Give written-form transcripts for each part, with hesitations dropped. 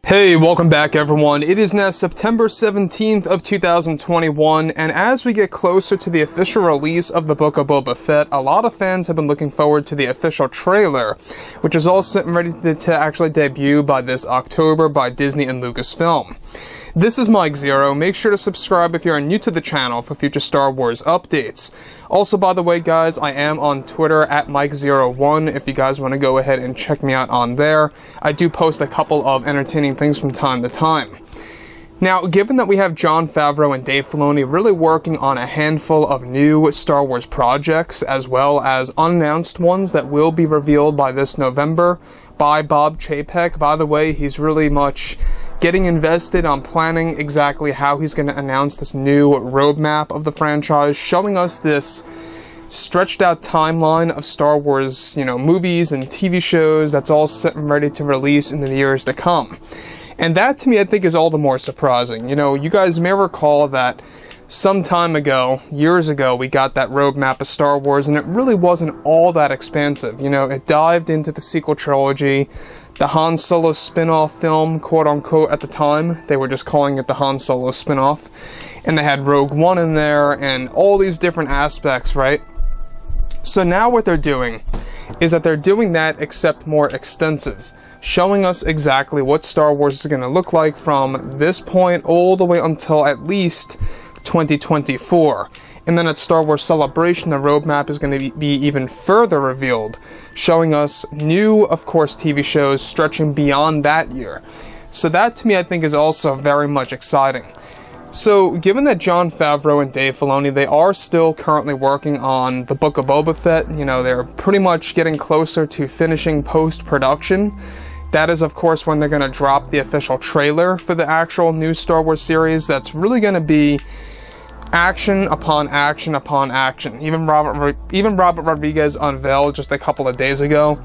Hey, welcome back everyone. It is now September 17th of 2021, and as we get closer to the official release of the Book of Boba Fett, a lot of fans have been looking forward to the official trailer, which is all set and ready to actually debut by this October by Disney and LUCASFILM. This is Mike Zero. Make sure to subscribe if you are new to the channel for future Star Wars updates. Also, by the way, guys, I am on Twitter at Mike01 if you guys want to go ahead and check me out on there. I do post a couple of entertaining things from time to time. Now, given that we have Jon Favreau and Dave Filoni really working on a handful of new Star Wars projects, as well as unannounced ones that will be revealed by this November by Bob Chapek. By the way, he's really much getting invested on planning exactly how he's going to announce this new roadmap of the franchise, showing us this stretched out timeline of Star Wars, movies and TV shows that's all set and ready to release in the years to come. And that, to me, I think is all the more surprising. You guys may recall that some time ago, years ago, we got that roadmap of Star Wars, and it really wasn't all that expansive. It dived into the sequel trilogy, the Han Solo spin-off film, quote-unquote, at the time. They were just calling it the Han Solo spin-off. And they had Rogue One in there, and all these different aspects, right? So now what they're doing is that they're doing that except more extensive, showing us exactly what Star Wars is going to look like from this point all the way until at least 2024. And then at Star Wars Celebration, the roadmap is going to be even further revealed, showing us new, of course, TV shows stretching beyond that year. So that, to me, I think is also very much exciting. So, given that Jon Favreau and Dave Filoni, they are still currently working on the Book of Boba Fett, they're pretty much getting closer to finishing post-production. That is, of course, when they're going to drop the official trailer for the actual new Star Wars series. That's really going to be action upon action upon action. Even Robert Rodriguez unveiled just a couple of days ago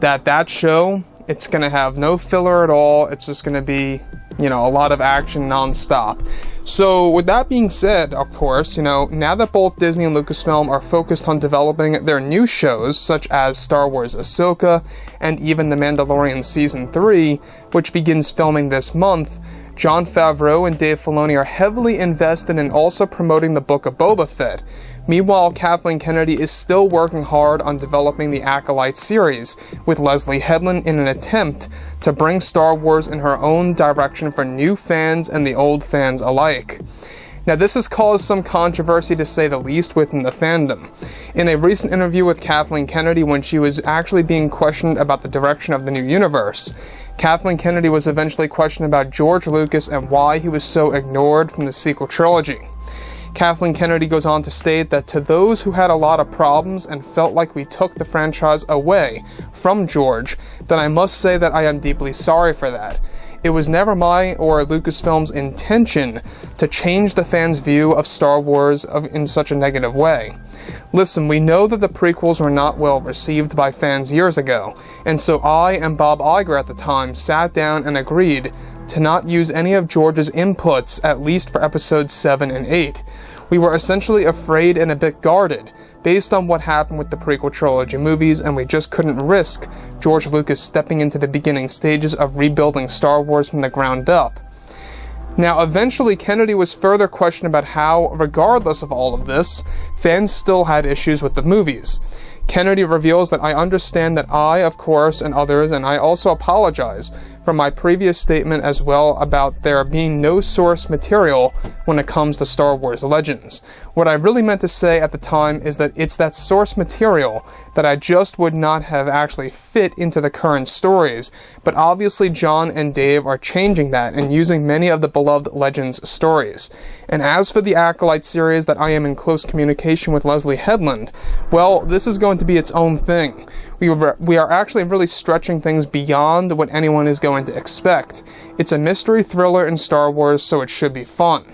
that show, it's going to have no filler at all. It's just going to be, a lot of action non-stop. So with that being said, of course, now that both Disney and Lucasfilm are focused on developing their new shows, such as Star Wars Ahsoka and even The Mandalorian Season 3, which begins filming this month, Jon Favreau and Dave Filoni are heavily invested in also promoting the Book of Boba Fett. Meanwhile, Kathleen Kennedy is still working hard on developing the Acolyte series, with Leslie Headland in an attempt to bring Star Wars in her own direction for new fans and the old fans alike. Now, this has caused some controversy, to say the least, within the fandom. In a recent interview with Kathleen Kennedy, when she was actually being questioned about the direction of the new universe, Kathleen Kennedy was eventually questioned about George Lucas and why he was so ignored from the sequel trilogy. Kathleen Kennedy goes on to state that to those who had a lot of problems and felt like we took the franchise away from George, then I must say that I am deeply sorry for that. It was never my or Lucasfilm's intention to change the fans' view of Star Wars in such a negative way. Listen, we know that the prequels were not well received by fans years ago, and so I and Bob Iger at the time sat down and agreed to not use any of George's inputs, at least for episodes 7 and 8. We were essentially afraid and a bit guarded, based on what happened with the prequel trilogy movies, and we just couldn't risk George Lucas stepping into the beginning stages of rebuilding Star Wars from the ground up. Now, eventually, Kennedy was further questioned about how, regardless of all of this, fans still had issues with the movies. Kennedy reveals that I understand that I, of course, and others, and I also apologize for my previous statement as well about there being no source material when it comes to Star Wars Legends. What I really meant to say at the time is that it's that source material that I just would not have actually fit into the current stories, but obviously Jon and Dave are changing that and using many of the beloved Legends stories. And as for the Acolyte series that I am in close communication with Leslie Headland, well, this is going to be its own thing. We are actually really stretching things beyond what anyone is going to expect. It's a mystery thriller in Star Wars, so it should be fun.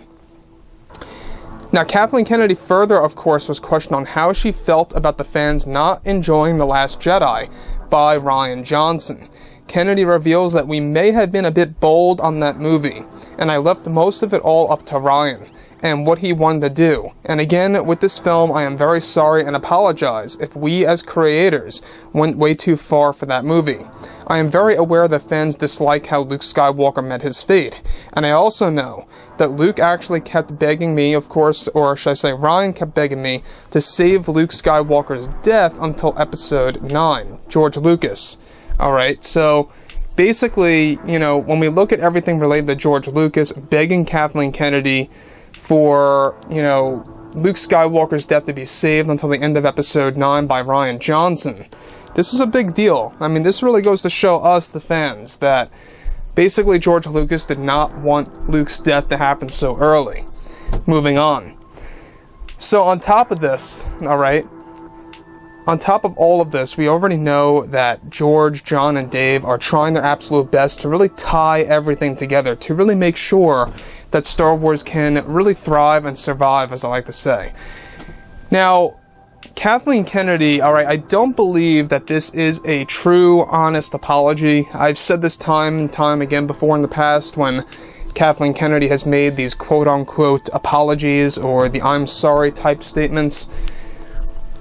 Now, Kathleen Kennedy further, of course, was questioned on how she felt about the fans not enjoying The Last Jedi by Rian Johnson. Kennedy reveals that we may have been a bit bold on that movie, and I left most of it all up to Rian and what he wanted to do. And again, with this film, I am very sorry and apologize if we as creators went way too far for that movie. I am very aware that fans dislike how Luke Skywalker met his fate, and I also know that Luke actually kept begging me, of course, or should I say Ryan kept begging me, to save Luke Skywalker's death until Episode 9, George Lucas. Alright, so basically, you know, when we look at everything related to George Lucas begging Kathleen Kennedy for, you know, Luke Skywalker's death to be saved until the end of Episode 9 by Rian Johnson, this is a big deal. I mean, this really goes to show us, the fans, that basically George Lucas did not want Luke's death to happen so early. Moving on. So on top of this, alright, on top of all of this, we already know that George, John, and Dave are trying their absolute best to really tie everything together, to really make sure that Star Wars can really thrive and survive, as I like to say. Now, Kathleen Kennedy, alright, I don't believe that this is a true, honest apology. I've said this time and time again before in the past when Kathleen Kennedy has made these quote-unquote apologies or the I'm sorry type statements.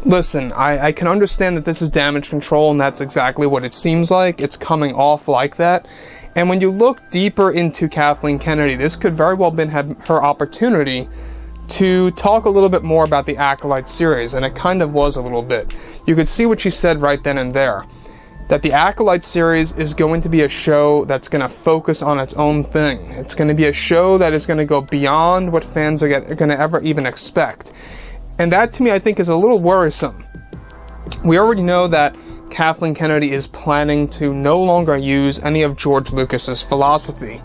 Listen, I can understand that this is damage control, and that's exactly what it seems like. It's coming off like that. And when you look deeper into Kathleen Kennedy, this could very well have been her opportunity to talk a little bit more about the Acolyte series, and it kind of was a little bit. You could see what she said right then and there, that the Acolyte series is going to be a show that's going to focus on its own thing. It's going to be a show that is going to go beyond what fans are going to ever even expect. And that, to me, I think is a little worrisome. We already know that Kathleen Kennedy is planning to no longer use any of George Lucas's philosophy.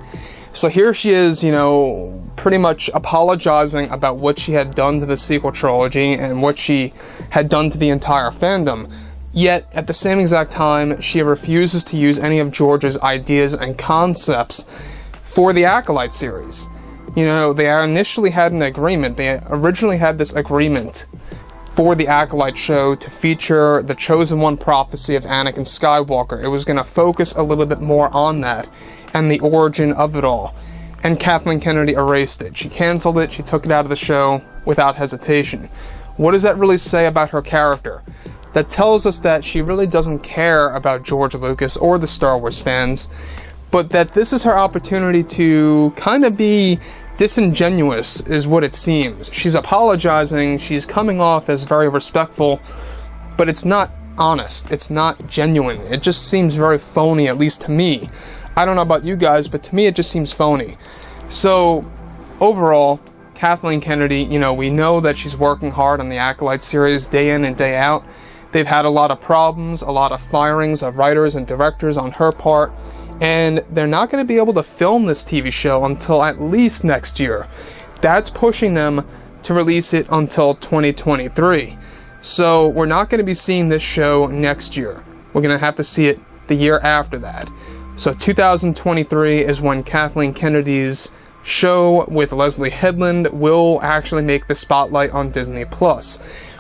So here she is, you know, pretty much apologizing about what she had done to the sequel trilogy and what she had done to the entire fandom. Yet, at the same exact time, she refuses to use any of George's ideas and concepts for the Acolyte series. You know, they initially had an agreement. They originally had this agreement for the Acolyte show to feature the Chosen One prophecy of Anakin Skywalker. It was going to focus a little bit more on that and the origin of it all. And Kathleen Kennedy erased it. She canceled it. She took it out of the show without hesitation. What does that really say about her character? That tells us that she really doesn't care about George Lucas or the Star Wars fans, but that this is her opportunity to kind of be disingenuous, is what it seems. She's apologizing, she's coming off as very respectful, but it's not honest, it's not genuine. It just seems very phony, at least to me. I don't know about you guys, but to me it just seems phony. So, overall, Kathleen Kennedy, you know, we know that she's working hard on the Acolyte series day in and day out. They've had a lot of problems, a lot of firings of writers and directors on her part, and they're not going to be able to film this TV show until at least next year. That's pushing them to release it until 2023. So we're not going to be seeing this show next year. We're going to have to see it the year after that. So 2023 is when Kathleen Kennedy's show with Leslie Headland will actually make the spotlight on Disney+.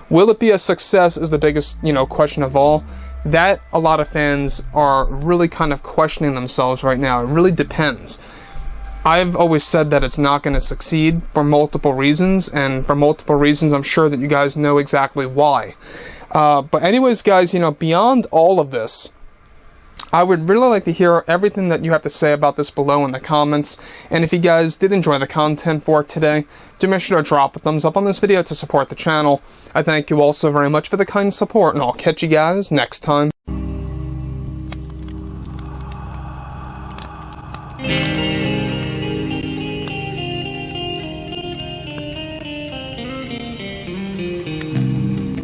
Will it be a success is the biggest, question of all. That a lot of fans are really kind of questioning themselves right now. It really depends. I've always said that it's not going to succeed for multiple reasons, and for multiple reasons I'm sure that you guys know exactly why. But anyways, guys, beyond all of this, I would really like to hear everything that you have to say about this below in the comments, and if you guys did enjoy the content for today, do make sure to drop a thumbs up on this video to support the channel. I thank you all so very much for the kind support, and I'll catch you guys next time.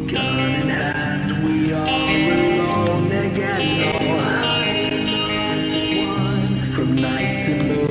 Gun in hand, we are alone again. No, I'm not the one from night to moon.